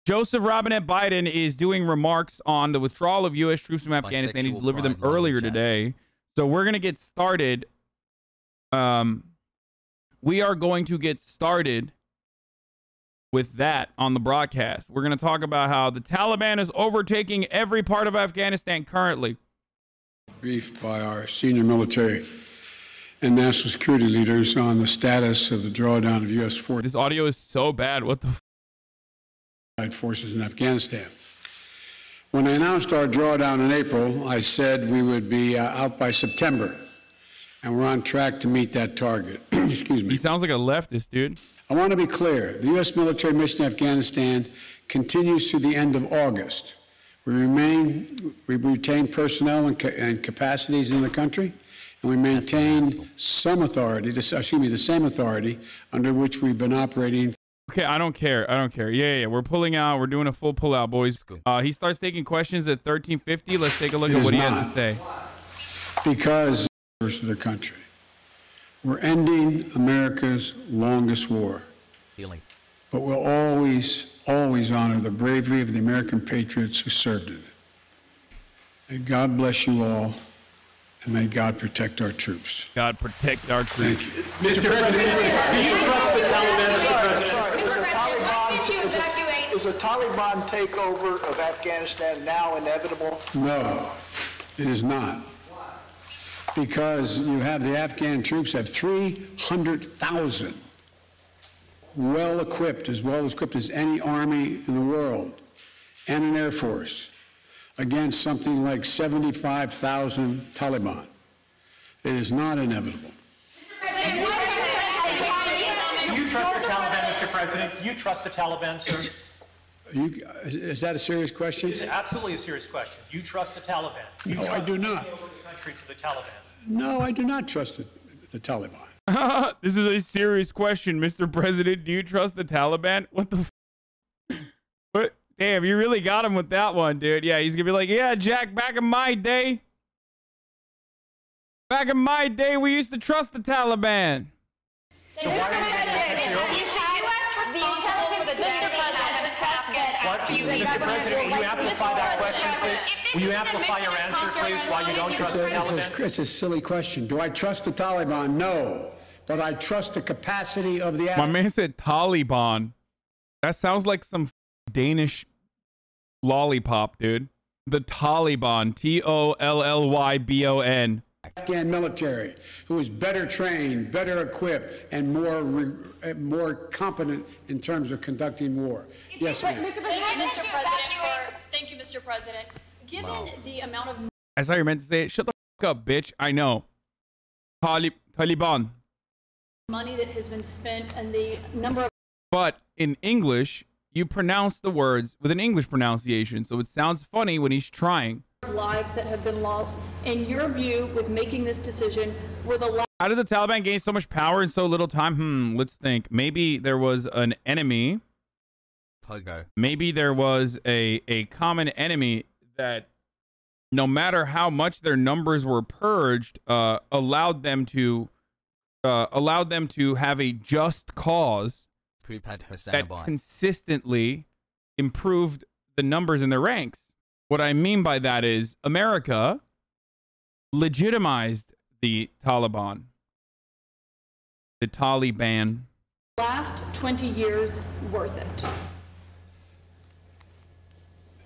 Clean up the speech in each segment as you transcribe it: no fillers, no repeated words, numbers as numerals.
Joseph Robinette Biden is doing remarks on the withdrawal of U.S. troops from Afghanistan. He delivered them earlier today. So we're going to get started. We are going to get started with that on the broadcast. We're going to talk about how the Taliban is overtaking every part of Afghanistan currently. Briefed by our senior military and national security leaders on the status of the drawdown of U.S. forces. This audio is so bad. What the forces in Afghanistan. When I announced our drawdown in April, I said we would be out by September, and we're on track to meet that target. Excuse me. He sounds like a leftist, dude. I want to be clear. The U.S. military mission in Afghanistan continues through the end of August. We retain personnel and capacities in the country, and we maintain some authority, the same authority under which we've been operating. Okay, I don't care. Yeah. We're pulling out. We're doing a full pullout, boys. He starts taking questions at 13:50. Let's take a look at what he has to say. Because of the country. We're ending America's longest war. Healing. But we'll always honor the bravery of the American patriots who served in it. May God bless you all, and may God protect our troops. God protect our troops. Thank you. Mr. President, do you trust the Taliban, Mr. President? Is the Taliban takeover of Afghanistan now inevitable? No, it is not. Because you have the Afghan troops have 300,000 well-equipped as any army in the world, and an air force against something like 75,000 Taliban. It is not inevitable. Do you trust the Taliban, Mr. President? Do you trust the Taliban, sir? Is that a serious question? It's absolutely a serious question. Do you trust the Taliban? No, I do not. The country to the Taliban. No, I do not trust the Taliban. This is a serious question, Mr. President. Do you trust the Taliban? What the What? Damn, you really got him with that one, dude. Yeah, he's gonna be like, yeah, Jack, back in my day, we used to trust the Taliban. So why Mr. President, will you amplify that question, please? Will you amplify your answer, please, why you don't trust the Taliban? It's a silly question. Do I trust the Taliban? No. But I trust the capacity of the... My man said Taliban. That sounds like some Danish lollipop, dude. The Taliban. T-O-L-L-Y-B-O-N. Afghan military, who is better trained, better equipped, and more competent in terms of conducting war. Yes, ma'am. Thank you, Mr. President. Given the amount of... I saw you meant to say it. Shut the fuck up, bitch. I know. Taliban. Money that has been spent and the number of... But in English, you pronounce the words with an English pronunciation, so it sounds funny when he's trying. Lives that have been lost. In your view, with making this decision, were the... How did the Taliban gain so much power in so little time? Let's think. Maybe there was an enemy. Pogo. Maybe there was a common enemy that, no matter how much their numbers were purged, allowed them to have a just cause that consistently improved the numbers in their ranks. What I mean by that is America legitimized the Taliban. The Taliban. Last 20 years worth it?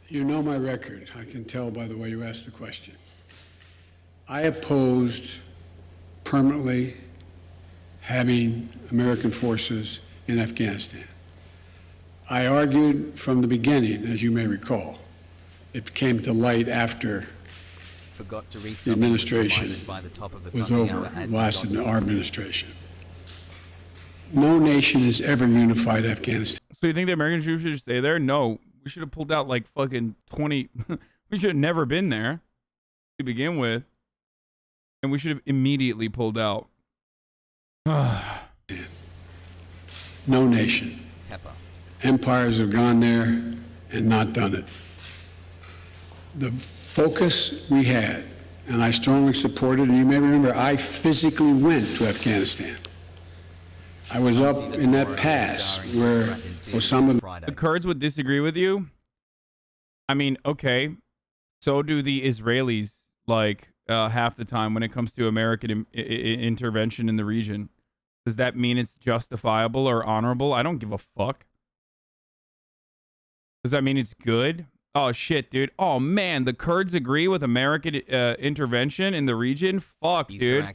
You know my record. I can tell by the way you asked the question. I opposed permanently having American forces in Afghanistan. I argued from the beginning, as you may recall. It came to light after the administration was over, lasted our administration. No nation has ever unified Afghanistan. So you think the American troops should stay there? No. We should have pulled out like fucking 20. We should have never been there to begin with. And we should have immediately pulled out. No nation. Empires have gone there and not done it. The focus we had, and I strongly supported, and you may remember, I physically went to Afghanistan. I was up in that pass where Osama... The Kurds would disagree with you. I mean, okay. So do the Israelis, like, half the time when it comes to American intervention in the region. Does that mean it's justifiable or honorable? I don't give a fuck. Does that mean it's good? Oh, shit, dude. Oh, man, the Kurds agree with American intervention in the region? Fuck, dude.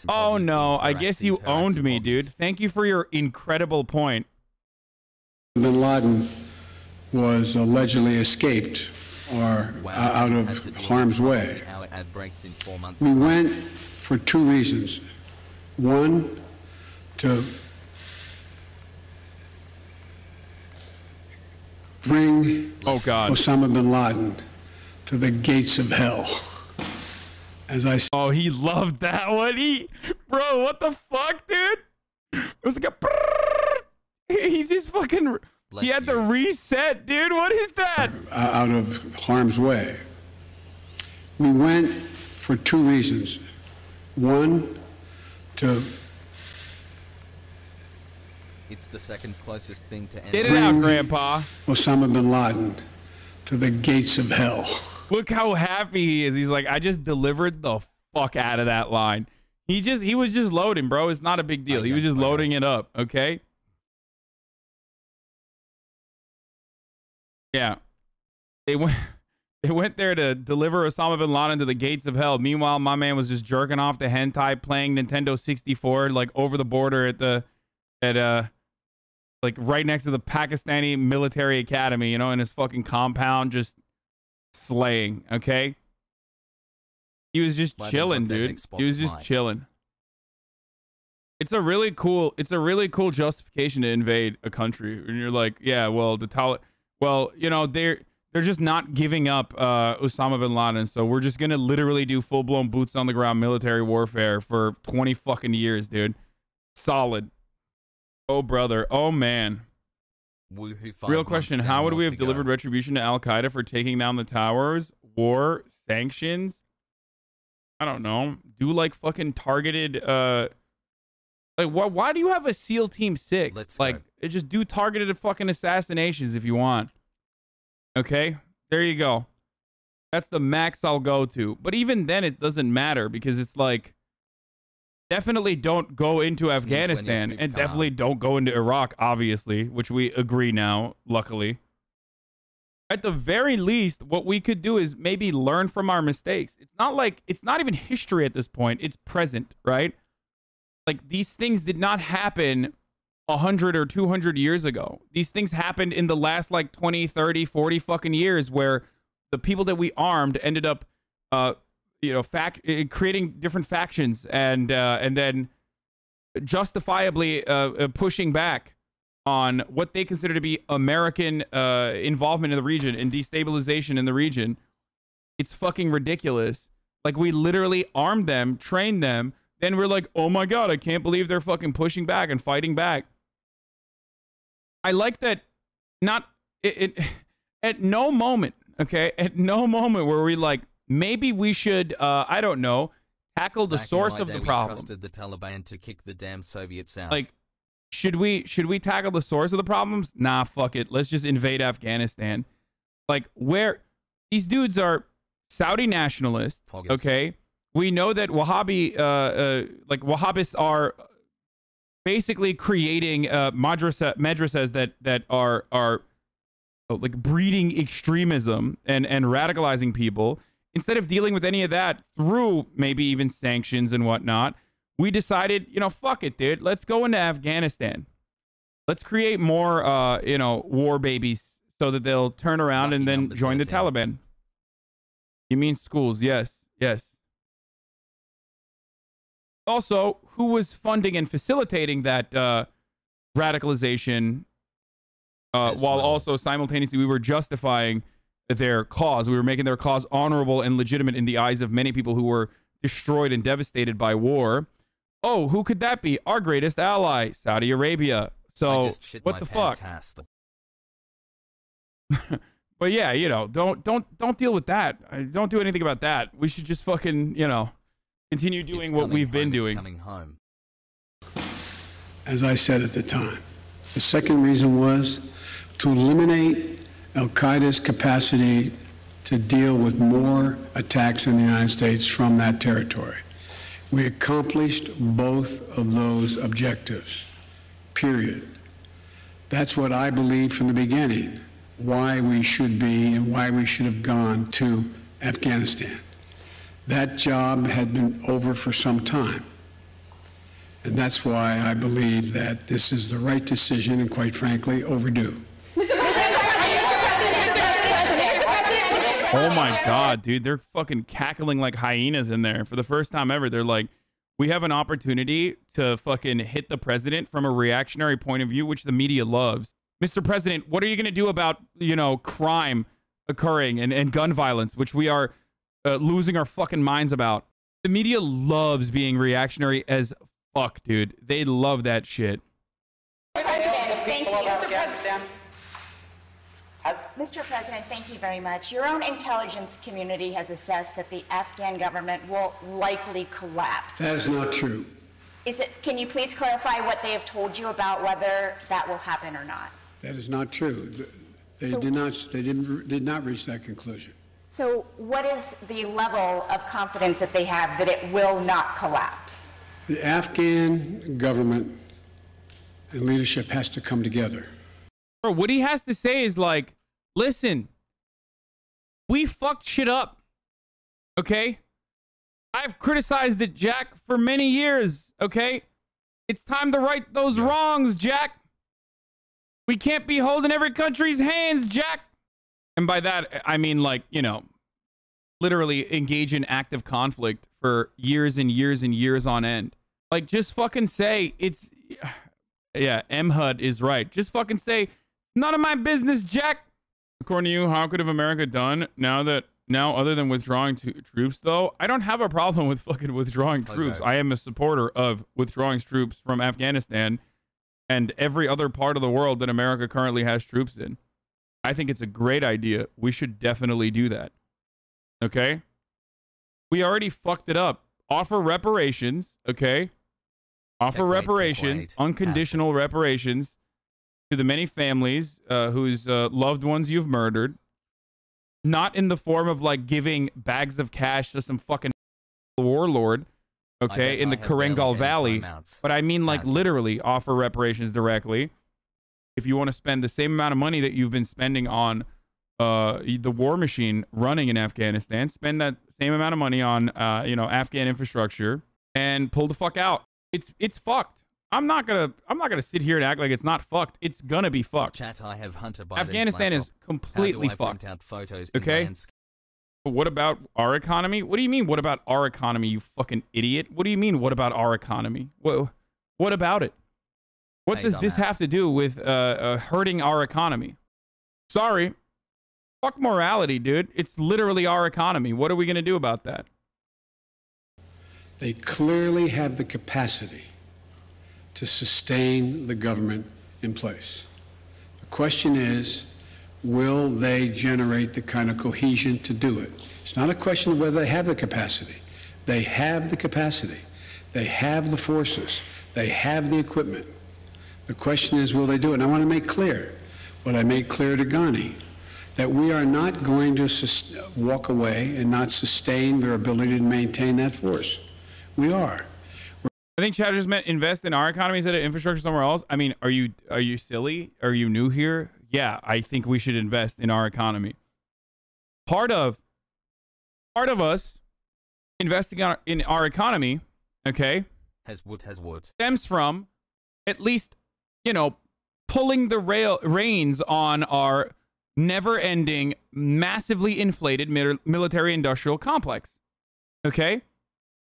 Oh, no, I guess you owned me, dude. Thank you for your incredible point. Bin Laden was allegedly escaped or out of harm's way. We went for two reasons. One, to bring Osama bin Laden to the gates of hell. As I said. Oh, he loved that one. Bro, what the fuck, dude? It was like a... He's just fucking... He had to reset, dude. What is that? Out of harm's way. We went for two reasons. One, to... It's the second closest thing to Get it out, Grandpa. Osama bin Laden to the gates of hell. Look how happy he is. He's like, I just delivered the fuck out of that line. He was just loading, bro. It's not a big deal. He was just loading it up, okay? Yeah. They went there to deliver Osama bin Laden to the gates of hell. Meanwhile, my man was just jerking off to hentai, playing Nintendo 64, like over the border like right next to the Pakistani military academy, you know, in his fucking compound, just slaying, okay? He was just chilling, dude. He was just chilling. It's a really cool justification to invade a country. And you're like, yeah, well, well, you know, they're just not giving up Osama bin Laden, so we're just gonna literally do full-blown boots on the ground military warfare for 20 fucking years, dude. Solid. Oh, brother. Oh, man. Real question. How would we have delivered retribution to Al-Qaeda for taking down the towers? War? Sanctions? I don't know. Do, like, fucking targeted... Like, why do you have a SEAL Team 6? Like, just do targeted fucking assassinations if you want. Okay? There you go. That's the max I'll go to. But even then, it doesn't matter because it's like... Definitely don't go into Afghanistan and definitely don't go into Iraq, obviously, which we agree now, luckily. At the very least, what we could do is maybe learn from our mistakes. It's not even history at this point. It's present, right? Like, these things did not happen 100 or 200 years ago. These things happened in the last, like, 20, 30, 40 fucking years where the people that we armed ended up, you know, creating different factions and then justifiably pushing back on what they consider to be American involvement in the region and destabilization in the region. It's fucking ridiculous. Like, we literally armed them, trained them, then we're like, oh my god, I can't believe they're fucking pushing back and fighting back. I like that. At no moment, okay, at no moment were we like, maybe we should, I don't know, tackle the source of the problem. We trusted the Taliban to kick the damn Soviets out. Like, should we tackle the source of the problems? Nah, fuck it. Let's just invade Afghanistan. Like, where these dudes are Saudi nationalists, okay? We know that Wahhabists are basically creating madrasas that are like breeding extremism and radicalizing people. Instead of dealing with any of that through maybe even sanctions and whatnot, we decided, you know, fuck it, dude. Let's go into Afghanistan. Let's create more, you know, war babies so that they'll turn around and then join the Taliban. You mean schools? Yes. Yes. Also, who was funding and facilitating that radicalization while also simultaneously we were justifying their cause? We were making their cause honorable and legitimate in the eyes of many people who were destroyed and devastated by war. Oh, who could that be? Our greatest ally, Saudi Arabia. So what the fuck? But yeah, you know, don't deal with that. Don't do anything about that. We should just fucking, you know, continue doing what we've been doing. as I said at the time. The second reason was to eliminate al-Qaeda's capacity to deal with more attacks in the United States from that territory. We accomplished both of those objectives, period. That's what I believed from the beginning, why we should be and why we should have gone to Afghanistan. That job had been over for some time. And that's why I believe that this is the right decision and, quite frankly, overdue. Oh my God, dude. They're fucking cackling like hyenas in there. For the first time ever, they're like, we have an opportunity to fucking hit the president from a reactionary point of view, which the media loves. Mr. President, what are you going to do about, you know, crime occurring and gun violence, which we are losing our fucking minds about? The media loves being reactionary as fuck, dude. They love that shit. Thank you. Mr. President, thank you very much. Your own intelligence community has assessed that the Afghan government will likely collapse. That is not true. Can you please clarify what they have told you about whether that will happen or not? That is not true. They did not reach that conclusion. So what is the level of confidence that they have that it will not collapse? The Afghan government and leadership has to come together. Bro, what he has to say is like, listen, we fucked shit up, okay? I've criticized it, Jack, for many years, okay? It's time to right those wrongs, Jack. We can't be holding every country's hands, Jack. And by that, I mean, like, you know, literally engage in active conflict for years and years and years on end. Like, just fucking say it's... Yeah, MHUD is right. Just fucking say, none of my business, Jack. According to you, how could have America done now other than withdrawing troops, though? I don't have a problem with fucking withdrawing troops. I am a supporter of withdrawing troops from Afghanistan and every other part of the world that America currently has troops in. I think it's a great idea. We should definitely do that. Okay? We already fucked it up. Offer reparations, okay? Offer reparations, unconditional reparations to the many families whose loved ones you've murdered. Not in the form of like giving bags of cash to some fucking warlord, okay, in the Karengal Valley. But I mean like literally offer reparations directly. If you want to spend the same amount of money that you've been spending on the war machine running in Afghanistan, spend that same amount of money on you know, Afghan infrastructure and pull the fuck out. It's fucked. I'm not gonna sit here and act like it's not fucked. It's gonna be fucked. Chat, I have Hunter Biden's Afghanistan laptop. is completely How do I fucked. print out photos okay. But what about our economy? What do you mean? What about our economy? You fucking idiot. What do you mean? What about our economy? What about it? What does this have to do with hurting our economy? Sorry. Fuck morality, dude. It's literally our economy. What are we gonna do about that? They clearly have the capacity to sustain the government in place. The question is, will they generate the kind of cohesion to do it? It's not a question of whether they have the capacity. They have the capacity. They have the forces. They have the equipment. The question is, will they do it? And I want to make clear what I made clear to Ghani, that we are not going to walk away and not sustain their ability to maintain that force. We are. I think Chad just meant invest in our economy instead of infrastructure somewhere else. I mean, are you silly? Are you new here? Yeah, I think we should invest in our economy. Part of us investing in our economy, okay, has stems from at least, you know, pulling the reins on our never-ending, massively inflated military-industrial complex. Okay?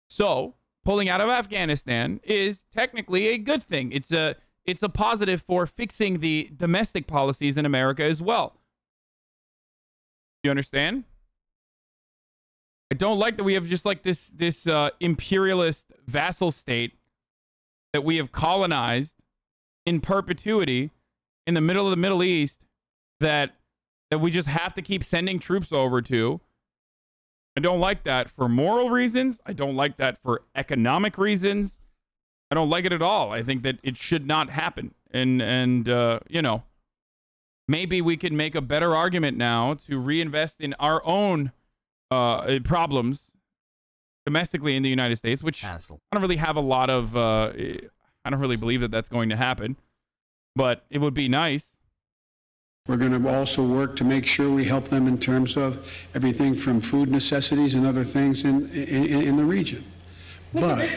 So, pulling out of Afghanistan is technically a good thing. It's a positive for fixing the domestic policies in America as well. You understand? I don't like that we have just like this imperialist vassal state that we have colonized in perpetuity in the middle of the Middle East that we just have to keep sending troops over to. I don't like that for moral reasons. I don't like that for economic reasons. I don't like it at all. I think that it should not happen. And you know, maybe we can make a better argument now to reinvest in our own problems domestically in the United States, which I don't really have a lot of, I don't really believe that that's going to happen, but it would be nice. We're going to also work to make sure we help them in terms of everything from food necessities and other things in the region. But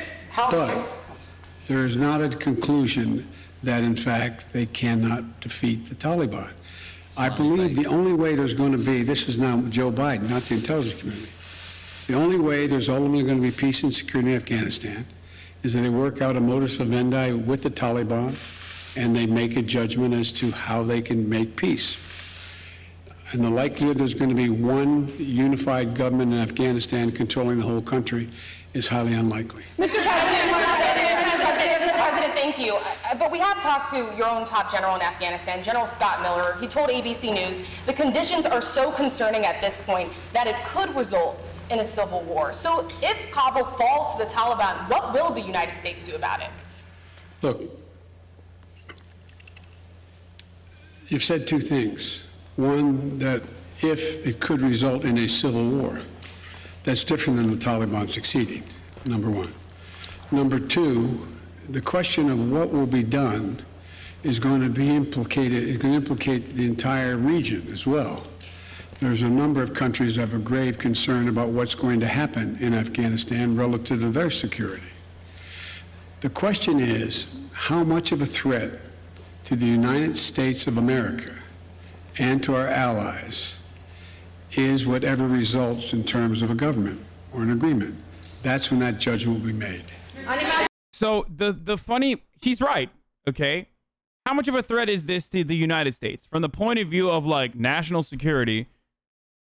there is not a conclusion that, in fact, they cannot defeat the Taliban. I believe the only way there's going to be, this is now Joe Biden, not the intelligence community, the only way there's ultimately going to be peace and security in Afghanistan is that they work out a modus vivendi with the Taliban and they make a judgment as to how they can make peace. And the likelihood there's going to be one unified government in Afghanistan controlling the whole country is highly unlikely. Mr. President, thank you. But we have talked to your own top general in Afghanistan, General Scott Miller. He told ABC News the conditions are so concerning at this point that it could result in a civil war. So if Kabul falls to the Taliban, what will the United States do about it? Look, you've said two things. One, that if it could result in a civil war, that's different than the Taliban succeeding, number one. Number two, the question of what will be done is going to be implicated, is going to implicate the entire region as well. There's a number of countries that have a grave concern about what's going to happen in Afghanistan relative to their security. The question is, how much of a threat to the United States of America and to our allies is whatever results in terms of a government or an agreement? That's when that judgment will be made. So the funny, he's right, okay? How much of a threat is this to the United States? From the point of view of, like, national security,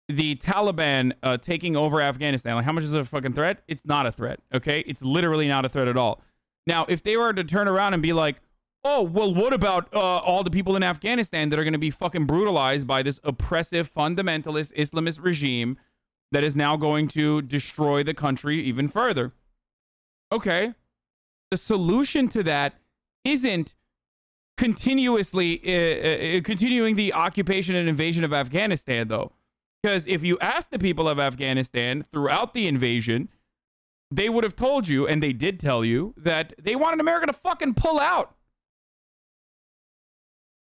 the Taliban taking over Afghanistan, like, how much is it a fucking threat? It's not a threat, okay? It's literally not a threat at all. Now, if they were to turn around and be like, oh, well, what about all the people in Afghanistan that are going to be fucking brutalized by this oppressive, fundamentalist, Islamist regime that is now going to destroy the country even further? Okay. The solution to that isn't continuously continuing the occupation and invasion of Afghanistan, though. Because if you ask the people of Afghanistan throughout the invasion, they would have told you, and they did tell you, that they wanted America to fucking pull out.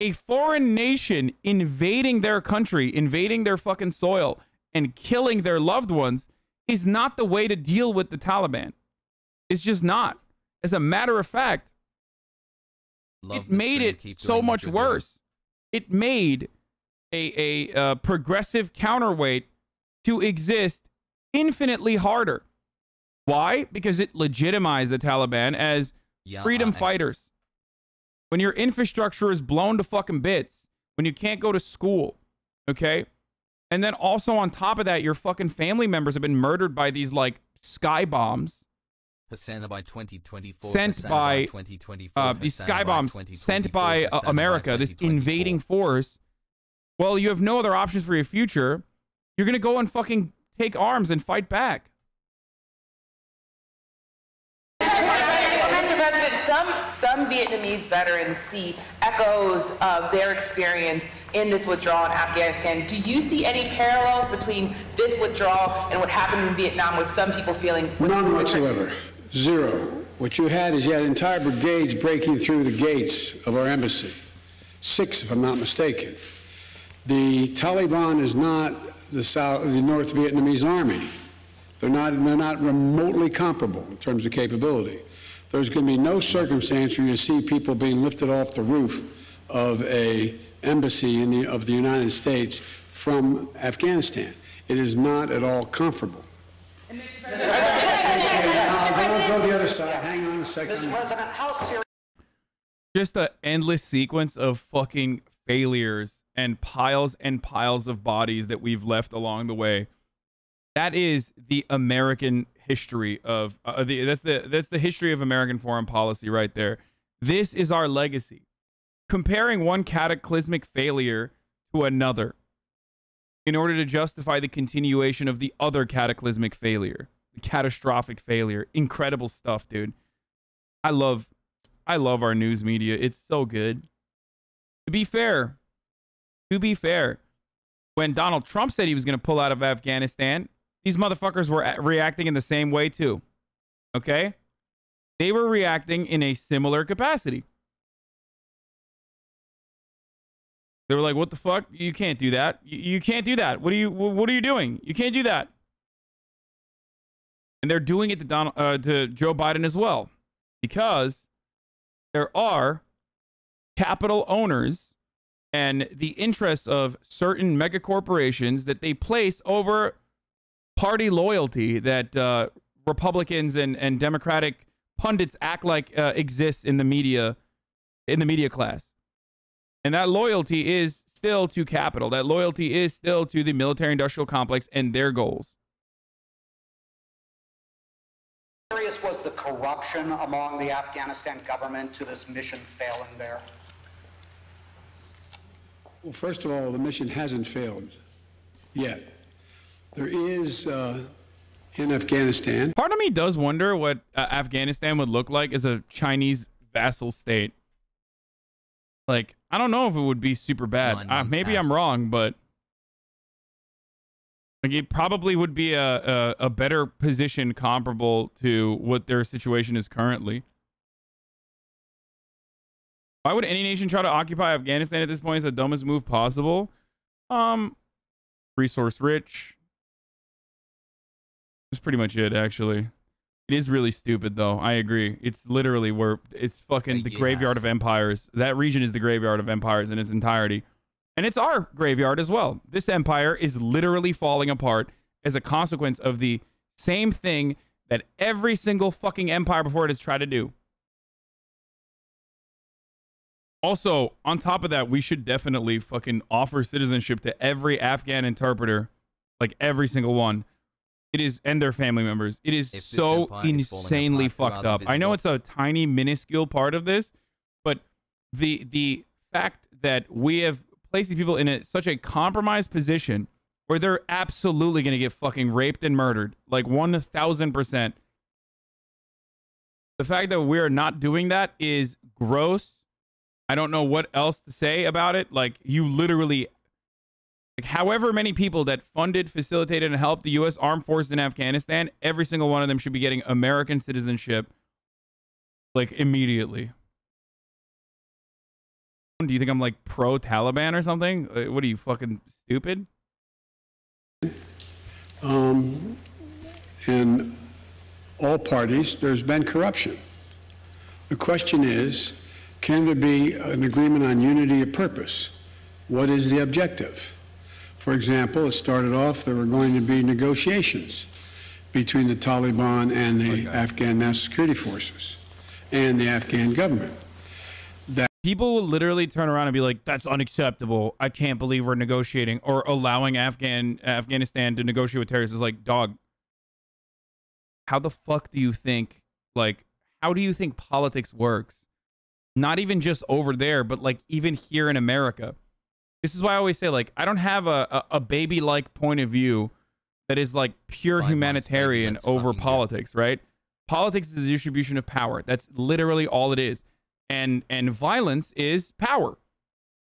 A foreign nation invading their country, invading their fucking soil, and killing their loved ones is not the way to deal with the Taliban. It's just not. As a matter of fact, it made it so much worse. It made a progressive counterweight to exist infinitely harder. Why? Because it legitimized the Taliban as freedom fighters. When your infrastructure is blown to fucking bits, when you can't go to school, okay? And then also on top of that, your fucking family members have been murdered by these, like, sky bombs. HasanAbi 2024. Sent by these sky bombs sent by America, this invading force. Well, you have no other options for your future. You're going to go and fucking take arms and fight back. Mr. President, some Vietnamese veterans see echoes of their experience in this withdrawal in Afghanistan. Do you see any parallels between this withdrawal and what happened in Vietnam, with some people feeling? None whatsoever. Zero. What you had is you had entire brigades breaking through the gates of our embassy. 6, if I'm not mistaken. The Taliban is not the North Vietnamese army. They're not remotely comparable in terms of capability. There's going to be no circumstance where you see people being lifted off the roof of a embassy of the United States from Afghanistan. It is not at all comparable. Go to the other side. Hang on a second. Mr. President, how serious? Just an endless sequence of fucking failures and piles of bodies that we've left along the way. That is the American history of that's the history of American foreign policy right there. This is our legacy. Comparing one cataclysmic failure to another in order to justify the continuation of the other cataclysmic failure, the catastrophic failure. Incredible stuff, dude. I love I love our news media. It's so good. To be fair, when Donald Trump said he was going to pull out of Afghanistan, these motherfuckers were reacting in the same way too. Okay? They were reacting in a similar capacity. They were like, what the fuck? You can't do that. You can't do that. What are you doing? You can't do that. And they're doing it to Joe Biden as well, because there are capital owners and the interests of certain mega corporations that they place over party loyalty that Republicans and Democratic pundits act like exists in the media class. And that loyalty is still to capital. That loyalty is still to the military-industrial complex and their goals. How serious was the corruption among the Afghanistan government to this mission failing there? Well, first of all, the mission hasn't failed yet. There is, in Afghanistan... Part of me does wonder what Afghanistan would look like as a Chinese vassal state. Like, I don't know if it would be super bad. Maybe I'm wrong, but like it probably would be a better position comparable to what their situation is currently. Why would any nation try to occupy Afghanistan at this point? Is the dumbest move possible. Resource rich. That's pretty much it, actually. It is really stupid, though. I agree. It's literally it's fucking the graveyard of empires. That region is the graveyard of empires in its entirety. And it's our graveyard as well. This empire is literally falling apart as a consequence of the same thing that every single fucking empire before it has tried to do. Also, on top of that, we should definitely fucking offer citizenship to every Afghan interpreter. Like every single one. It is, and their family members. It is so insanely fucked up. I know it's a tiny, minuscule part of this, but the fact that we have placed these people in such a compromised position where they're absolutely going to get fucking raped and murdered, like 1,000%. The fact that we're not doing that is gross. I don't know what else to say about it. Like, you literally... Like, however many people that funded, facilitated, and helped the U.S. Armed Forces in Afghanistan, every single one of them should be getting American citizenship, like, immediately. Do you think I'm, like, pro-Taliban or something? What are you, fucking stupid? In all parties, there's been corruption. The question is, can there be an agreement on unity of purpose? What is the objective? For example, it started off there were going to be negotiations between the Taliban and the Afghan National Security Forces and the Afghan government. That people will literally turn around and be like, that's unacceptable. I can't believe we're negotiating or allowing Afghanistan to negotiate with terrorists. It's like, dog, how the fuck do you think, like, how do you think politics works? Not even just over there, but like even here in America. This is why I always say, like, I don't have a baby-like point of view that is, like, pure humanitarian over politics, right? Politics is the distribution of power. That's literally all it is. And violence is power.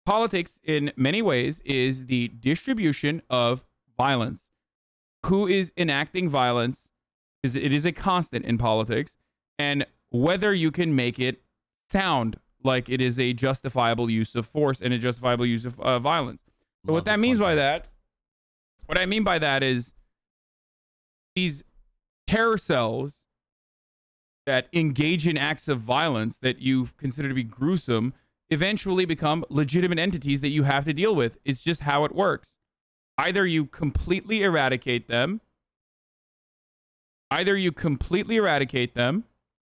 Politics, in many ways, is the distribution of violence. Who is enacting violence? Because it is a constant in politics. And whether you can make it sound like it is a justifiable use of force and a justifiable use of violence. So what that means by that, what I mean by that is these terror cells that engage in acts of violence that you consider to be gruesome eventually become legitimate entities that you have to deal with. It's just how it works. Either you completely eradicate them,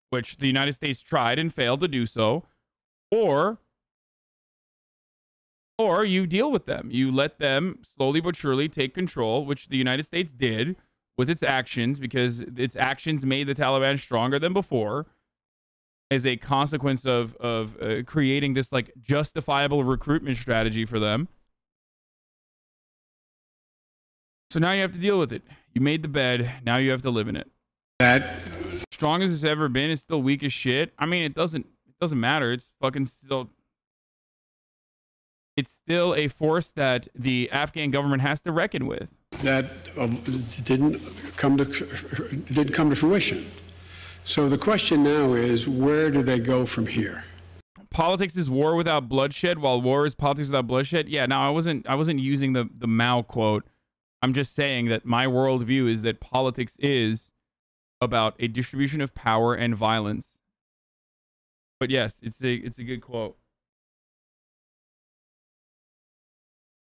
which the United States tried and failed to do so, or you deal with them. You let them slowly but surely take control, which the United States did with its actions, because its actions made the Taliban stronger than before as a consequence of creating this like justifiable recruitment strategy for them. So now you have to deal with it. You made the bed. Now you have to live in it. That strong as it's ever been, it's still weak as shit. I mean, it doesn't It doesn't matter. It's fucking still... It's still a force that the Afghan government has to reckon with. That didn't come to fruition. So the question now is, where do they go from here? Politics is war without bloodshed, while war is politics without bloodshed. Yeah, no, I wasn't using the Mao quote. I'm just saying that my worldview is that politics is about a distribution of power and violence. But yes, it's a good quote.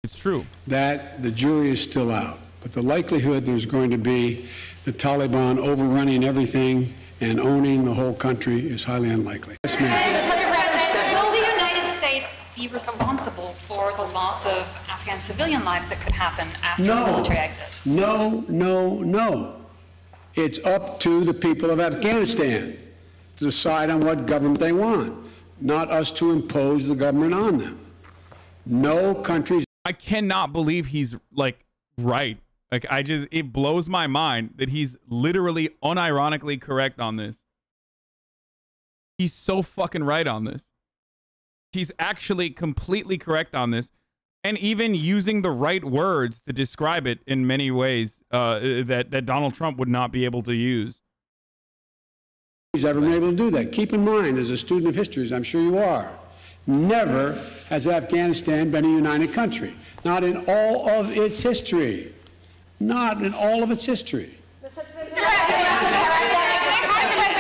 It's true. That the jury is still out. But the likelihood there's going to be the Taliban overrunning everything and owning the whole country is highly unlikely. Yes, ma'am. Mr. President, will the United States be responsible for the loss of Afghan civilian lives that could happen after the military exit? No, no, no. It's up to the people of Afghanistan to decide on what government they want, not us to impose the government on them. No countries... I cannot believe he's, like, right. Like, it blows my mind that he's literally unironically correct on this. He's so fucking right on this. He's actually completely correct on this. And even using the right words to describe it in many ways that Donald Trump would not be able to use. He's ever been able to do that. Keep in mind, as a student of history, as I'm sure you are, never has Afghanistan been a united country. Not in all of its history. Not in all of its history. Mr. President,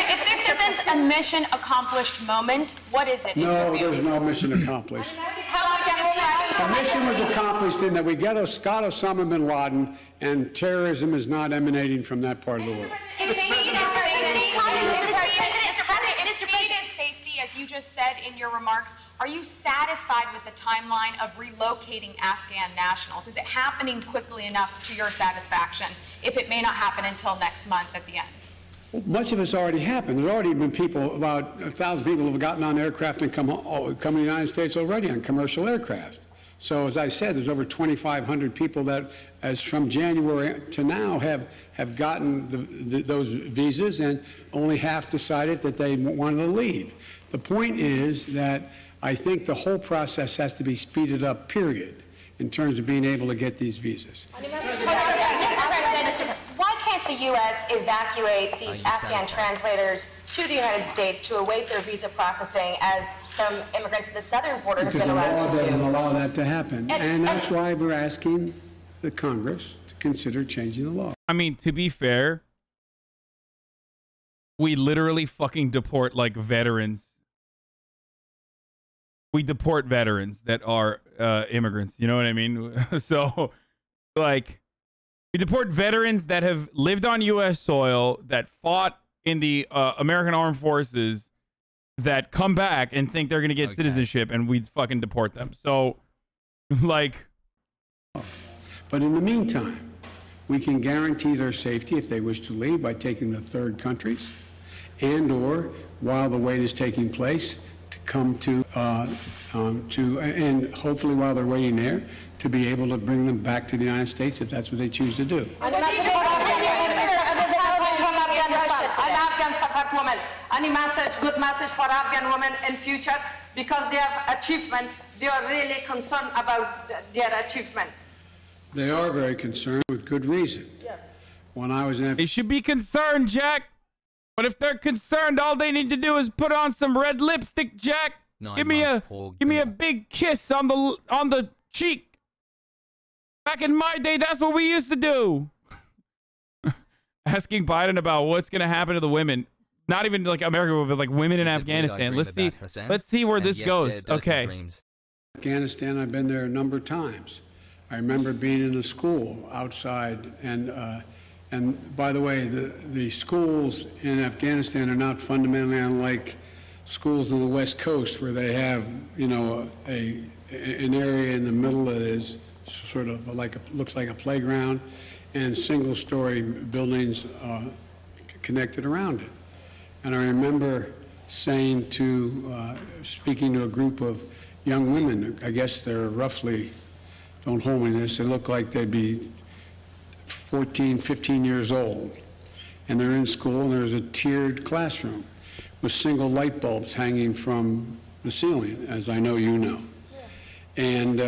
if this isn't a mission accomplished moment, what is it? No, there's no mission accomplished. The mission was accomplished in that we got Osama bin Laden, and terrorism is not emanating from that part of the world. Safety, as you just said in your remarks, are you satisfied with the timeline of relocating Afghan nationals? Is it happening quickly enough to your satisfaction, if it may not happen until next month at the end? Well, much of it's already happened. There's already been people, about 1,000 people have gotten on aircraft and come to the United States already on commercial aircraft. So as I said, there's over 2,500 people that, as from January to now, have gotten those visas, and only half decided that they wanted to leave. The point is that I think the whole process has to be speeded up, period, in terms of being able to get these visas. Why can't the U.S. evacuate these Afghan translators to the United States to await their visa processing, as some immigrants at the southern border have been allowed to do? Because the law doesn't allow that to happen. And that's why we're asking the Congress to consider changing the law. I mean, to be fair, we literally fucking deport, like, veterans. We deport veterans that are immigrants. You know what I mean? So, like... We deport veterans that have lived on U.S. soil, that fought in the American Armed Forces, that come back and think they're going to get citizenship, and we fucking deport them. So, like... But in the meantime, we can guarantee their safety if they wish to leave by taking them to third countries, and/or, while the wait is taking place, to come to, and hopefully while they're waiting there, to be able to bring them back to the United States if that's what they choose to do. I'm Afghan woman. Any message, good message for Afghan women in future, because they have achievement, they are really concerned about their achievement. They are very concerned, with good reason. Yes. When I was in... They should be concerned, Jack. But if they're concerned, all they need to do is put on some red lipstick, Jack. Give me a big kiss on the cheek. Back in my day, that's what we used to do. Asking Biden about what's going to happen to the women. Not even like America, but like women in Afghanistan. Let's see where this goes. Okay. Afghanistan, I've been there a number of times. I remember being in a school outside, and by the way, the schools in Afghanistan are not fundamentally unlike schools on the West Coast, where they have, you know, an area in the middle that is sort of like looks like a playground, and single-story buildings connected around it. And I remember saying speaking to a group of young women, I guess they're roughly, don't hold me to this, they look like they'd be 14, 15 years old. And they're in school, and there's a tiered classroom. with single light bulbs hanging from the ceiling, as I know you know. And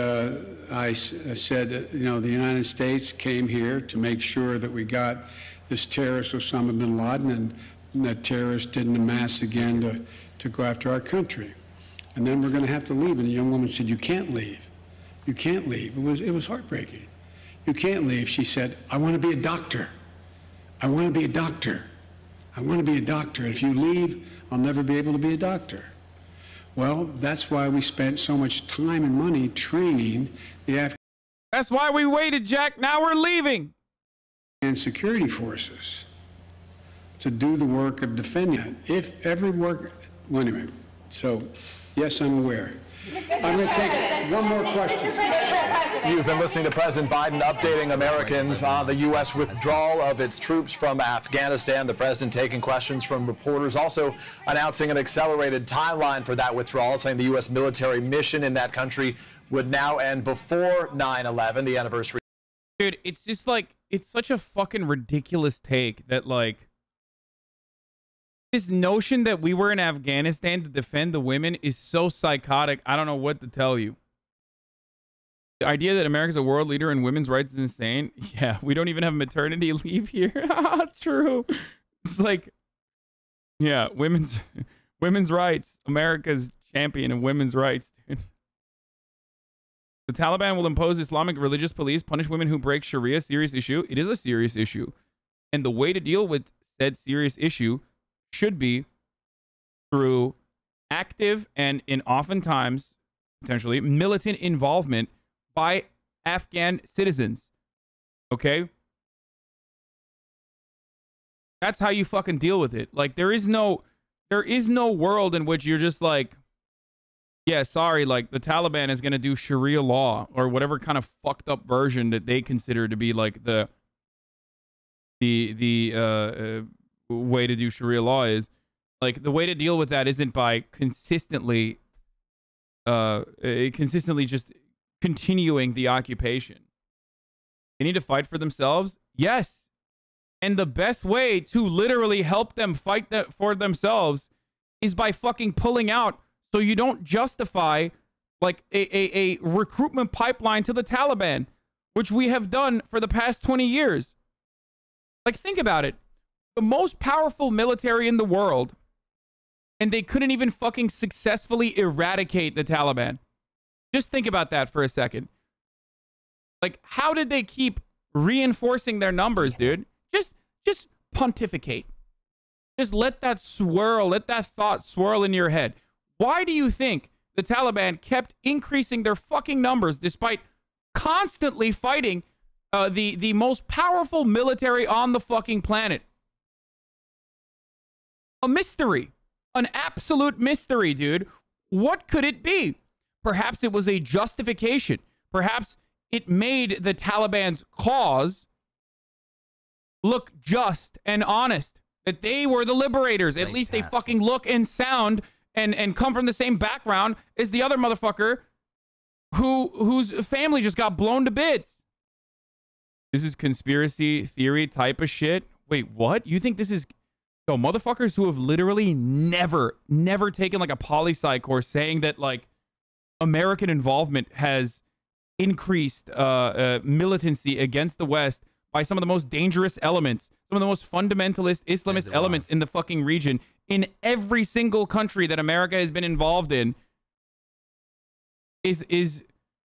I said, you know, the United States came here to make sure that we got this terrorist Osama bin Laden and that terrorist didn't amass again to go after our country. And then we're going to have to leave. And the young woman said, you can't leave. You can't leave. It was heartbreaking. You can't leave. She said, I want to be a doctor. I want to be a doctor. I want to be a doctor. If you leave, I'll never be able to be a doctor. Well, that's why we spent so much time and money training the Afghan. That's why we waited, Jack. Now we're leaving. And security forces to do the work of defending it. If every work, well, anyway, so yes, I'm aware. I'm going to take one more question. You've been listening to President Biden updating Americans on the U.S. withdrawal of its troops from Afghanistan. The president taking questions from reporters, also announcing an accelerated timeline for that withdrawal, saying the U.S. military mission in that country would now end before 9/11, the anniversary. Dude, it's just like, it's such a fucking ridiculous take that, like, this notion that we were in Afghanistan to defend the women is so psychotic. I don't know what to tell you. The idea that America's a world leader in women's rights is insane. Yeah, we don't even have maternity leave here. True. It's like, yeah, women's rights. America's champion of women's rights, dude. The Taliban will impose Islamic religious police, punish women who break Sharia. Serious issue. It is a serious issue. And the way to deal with said serious issue should be through active and oftentimes potentially militant involvement by Afghan citizens. Okay? That's how you fucking deal with it. Like, there is no world in which you're just like, yeah, sorry, like the Taliban is going to do Sharia law or whatever kind of fucked up version that they consider to be like the way to do Sharia law is. Like, the way to deal with that isn't by consistently just continuing the occupation. They need to fight for themselves. Yes. And the best way to literally help them fight for themselves is by fucking pulling out, so you don't justify like a recruitment pipeline to the Taliban, which we have done for the past 20 years. Like, think about it. The most powerful military in the world, and they couldn't even fucking successfully eradicate the Taliban. Just think about that for a second. Like, how did they keep reinforcing their numbers, dude? Just pontificate. Just let that swirl, let that thought swirl in your head. Why do you think the Taliban kept increasing their fucking numbers despite constantly fighting the most powerful military on the fucking planet? A mystery. An absolute mystery, dude. What could it be? Perhaps it was a justification. Perhaps it made the Taliban's cause look just and honest. That they were the liberators. At least they fucking look and sound and come from the same background as the other motherfucker whose family just got blown to bits. This is conspiracy theory type of shit. Wait, what? You think this is... So motherfuckers who have literally never taken like a poli-sci course saying that like American involvement has increased militancy against the West by some of the most dangerous elements, some of the most fundamentalist Islamist elements in the fucking region, in every single country that America has been involved in, is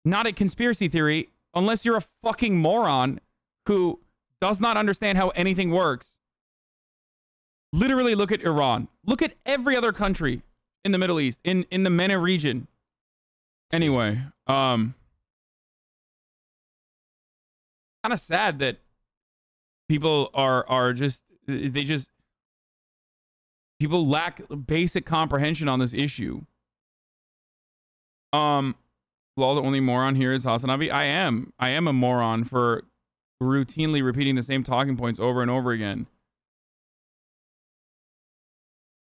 not a conspiracy theory unless you're a fucking moron who does not understand how anything works. Literally look at Iran. Look at every other country in the Middle East, in the MENA region. Anyway, kind of sad that people are just, people lack basic comprehension on this issue. Well, the only moron here is HasanAbi. I am a moron for routinely repeating the same talking points over and over again.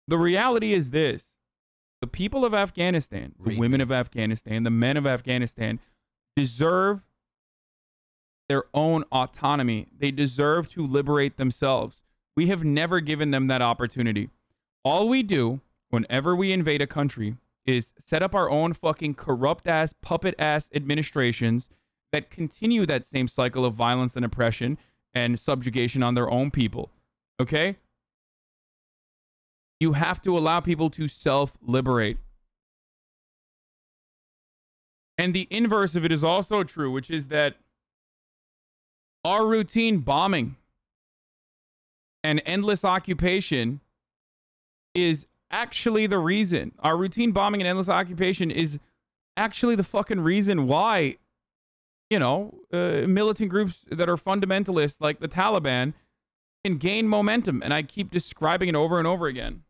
The reality is this. The people of Afghanistan, the women of Afghanistan, the men of Afghanistan deserve their own autonomy. They deserve to liberate themselves. We have never given them that opportunity. All we do whenever we invade a country is set up our own fucking corrupt-ass, puppet-ass administrations that continue that same cycle of violence and oppression and subjugation on their own people. Okay? You have to allow people to self-liberate. And the inverse of it is also true, which is that our routine bombing and endless occupation is actually the reason. Our routine bombing and endless occupation is actually the fucking reason why, you know, militant groups that are fundamentalists like the Taliban can gain momentum. And I keep describing it over and over again.